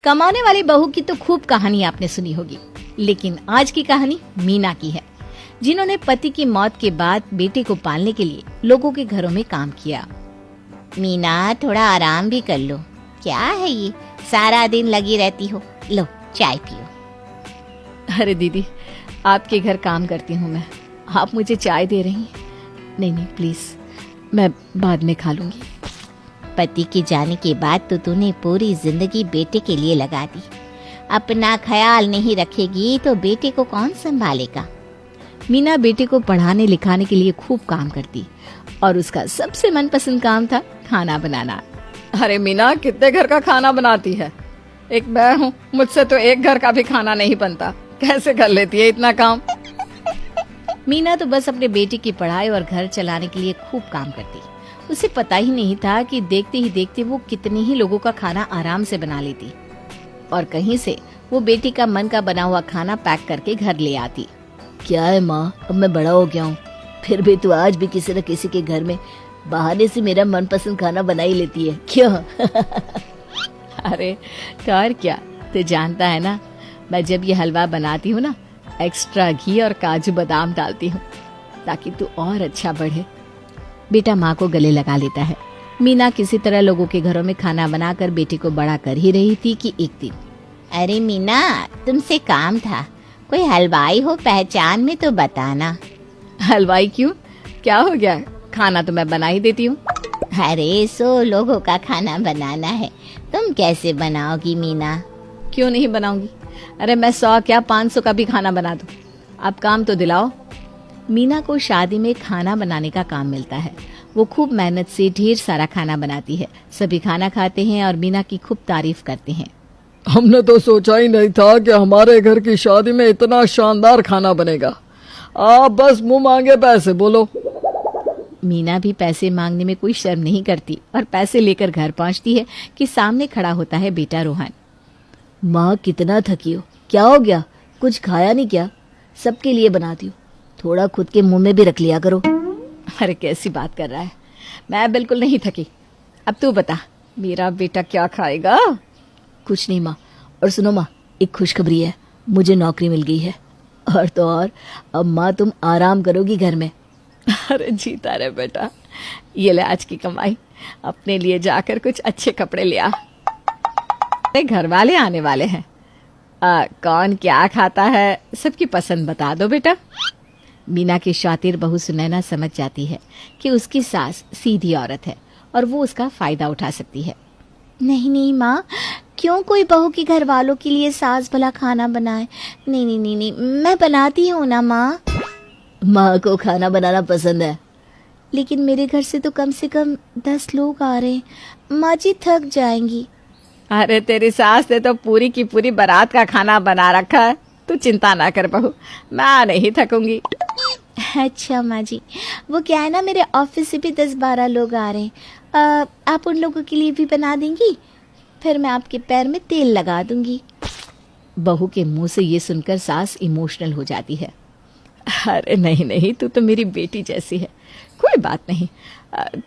कमाने वाली बहू की तो खूब कहानी आपने सुनी होगी, लेकिन आज की कहानी मीना की है, जिन्होंने पति की मौत के बाद बेटे को पालने के लिए लोगों के घरों में काम किया। मीना, थोड़ा आराम भी कर लो। क्या है ये, सारा दिन लगी रहती हो। लो चाय पियो। अरे दीदी, आपके घर काम करती हूँ मैं, आप मुझे चाय दे रही हैं? नहीं प्लीज, मैं बाद में खा लूंगी। पति के जाने के बाद तो तूने पूरी जिंदगी बेटे के लिए लगा दी। अपना ख्याल नहीं रखेगी तो बेटे को कौन संभालेगा। मीना बेटे को पढ़ाने लिखाने के लिए खूब काम करती और उसका सबसे मनपसंद काम था खाना बनाना। अरे मीना, कितने घर का खाना बनाती है? एक मैं हूँ, मुझसे तो एक घर का भी खाना नहीं बनता। कैसे कर लेती है इतना काम? मीना तो बस अपने बेटे की पढ़ाई और घर चलाने के लिए खूब काम करती। उसे पता ही नहीं था कि देखते ही देखते वो कितने ही लोगों का खाना आराम से बना लेती और कहीं से वो बेटी का मन का बना हुआ खाना पैक करके घर ले आती। क्या है माँ, अब मैं बड़ा हो गया हूँ, फिर भी तू आज भी किसी न किसी के घर में बहाने से मेरा मनपसंद खाना बना ही लेती है, क्यों? अरे कर क्या, तू जानता है ना, मैं जब ये हलवा बनाती हूँ ना, एक्स्ट्रा घी और काजू बादाम डालती हूँ ताकि तू और अच्छा बढ़े। बेटा माँ को गले लगा लेता है। मीना किसी तरह लोगों के घरों में खाना बनाकर बेटे को बड़ा कर ही रही थी कि एक दिन, अरे मीना, तुमसे काम था। कोई हलवाई हो पहचान में तो बताना। हलवाई क्यों, क्या हो गया? खाना तो मैं बना ही देती हूँ। अरे 100 लोगों का खाना बनाना है, तुम कैसे बनाओगी मीना? क्यों नहीं बनाऊंगी? अरे मैं 100 क्या 500 का भी खाना बना दूं। आप काम तो दिलाओ। मीना को शादी में खाना बनाने का काम मिलता है। वो खूब मेहनत से ढेर सारा खाना बनाती है। सभी खाना खाते हैं और मीना की खूब तारीफ करते हैं। हमने तो सोचा ही नहीं था कि हमारे घर की शादी में इतना शानदार खाना बनेगा। आप बस मुंह मांगे पैसे बोलो। मीना भी पैसे मांगने में कोई शर्म नहीं करती और पैसे लेकर घर पहुंचती है कि सामने खड़ा होता है बेटा रोहन। माँ, कितना थकी हो, क्या हो गया? कुछ खाया नहीं क्या? सबके लिए बनाती हूँ, थोड़ा खुद के मुंह में भी रख लिया करो। अरे कैसी बात कर रहा है, मैं बिल्कुल नहीं थकी। अब तू बता, मेरा बेटा क्या खाएगा? कुछ नहीं माँ। और सुनो माँ, एक खुशखबरी है, मुझे नौकरी मिल गई है। और तो और, अब माँ तुम आराम करोगी घर में। अरे जीता रे बेटा, ये ले आज की कमाई, अपने लिए जाकर कुछ अच्छे कपड़े ले आ। घर वाले आने वाले हैं, कौन क्या खाता है सबकी पसंद बता दो बेटा। मीना की शातिर बहू सुनैना समझ जाती है कि उसकी सास सीधी औरत है और वो उसका फायदा उठा सकती है। नहीं माँ, क्यों कोई बहू के घर वालों के लिए सास भला खाना बनाए? नहीं, मैं बनाती हूँ ना माँ। माँ को खाना बनाना पसंद है, लेकिन मेरे घर से तो कम से कम 10 लोग आ रहे हैं, माँ जी थक जाएंगी। अरे तेरी सास ने तो पूरी की पूरी बारात का खाना बना रखा है, तू चिंता ना कर बहू, मैं नहीं थकूंगी। अच्छा माँ जी, वो क्या है ना, मेरे ऑफिस से भी 10-12 लोग आ रहे हैं, आप उन लोगों के लिए भी बना देंगी? फिर मैं आपके पैर में तेल लगा दूंगी। बहू के मुंह से ये सुनकर सास इमोशनल हो जाती है। अरे नहीं, तू तो मेरी बेटी जैसी है, कोई बात नहीं,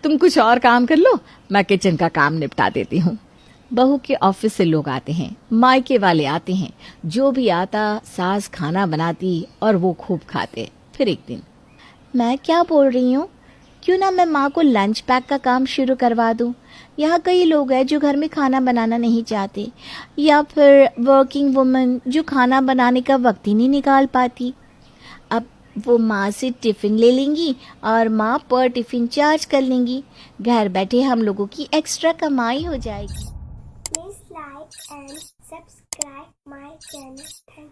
तुम कुछ और काम कर लो, मैं किचन का काम निपटा देती हूँ। बहू के ऑफिस से लोग आते हैं, मायके वाले आते हैं, जो भी आता सास खाना बनाती और वो खूब खाते। फिर एक दिन, मैं क्या बोल रही हूँ, क्यों ना मैं माँ को लंच पैक का काम शुरू करवा दूँ। यहाँ कई लोग हैं जो घर में खाना बनाना नहीं चाहते, या फिर वर्किंग वुमन जो खाना बनाने का वक्त ही नहीं निकाल पाती। अब वो माँ से टिफ़िन ले लेंगी और माँ पर टिफ़िन चार्ज कर लेंगी। घर बैठे हम लोगों की एक्स्ट्रा कमाई हो जाएगी। Please like and subscribe my channel. Thank you.